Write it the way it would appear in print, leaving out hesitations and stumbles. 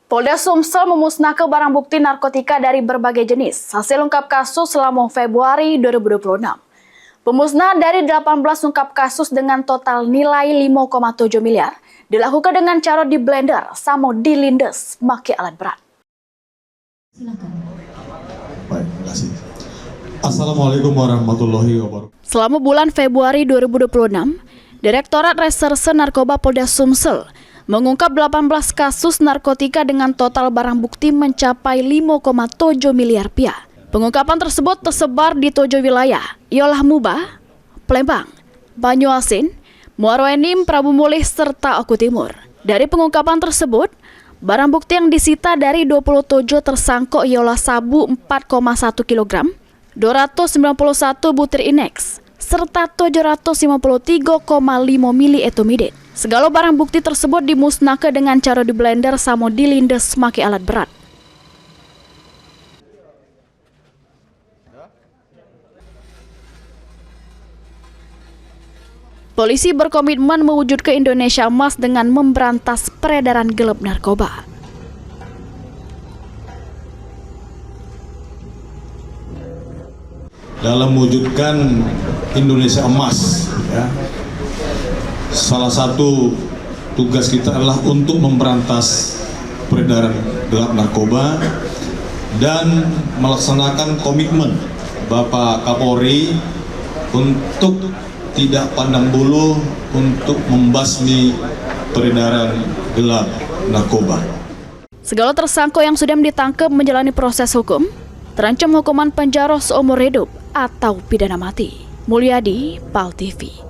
Polda Sumsel memusnahkan barang bukti narkotika dari berbagai jenis. Hasil ungkap kasus selama Februari 2026. Pemusnahan dari 18 ungkap kasus dengan total nilai 5,7 miliar dilakukan dengan cara di blender sama dilindes pakai alat berat. Silakan. Baik, terima kasih. Assalamualaikum warahmatullahi wabarakatuh. Selama bulan Februari 2026, Direktorat Reserse Narkoba Polda Sumsel mengungkap 18 kasus narkotika dengan total barang bukti mencapai 5,7 miliar rupiah. Pengungkapan tersebut tersebar di 7 wilayah, ialah Mubah, Palembang, Banyuasin, Muaro Enim, Prabu Mulih, serta Oku Timur. Dari pengungkapan tersebut, barang bukti yang disita dari 27 tersangka ialah sabu 4,1 kg, 291 butir Inex, serta 753,5 mili etomidin. Segala barang bukti tersebut dimusnahkan dengan cara di blender sama dilindes pakai alat berat. Polisi berkomitmen mewujudkan Indonesia Emas dengan memberantas peredaran gelap narkoba. Dalam mewujudkan Indonesia Emas, ya, salah satu tugas kita adalah untuk memberantas peredaran gelap narkoba dan melaksanakan komitmen Bapak Kapolri untuk tidak pandang bulu untuk membasmi peredaran gelap narkoba. Segala tersangka yang sudah ditangkap menjalani proses hukum terancam hukuman penjara seumur hidup atau pidana mati. Mulyadi, PAL TV.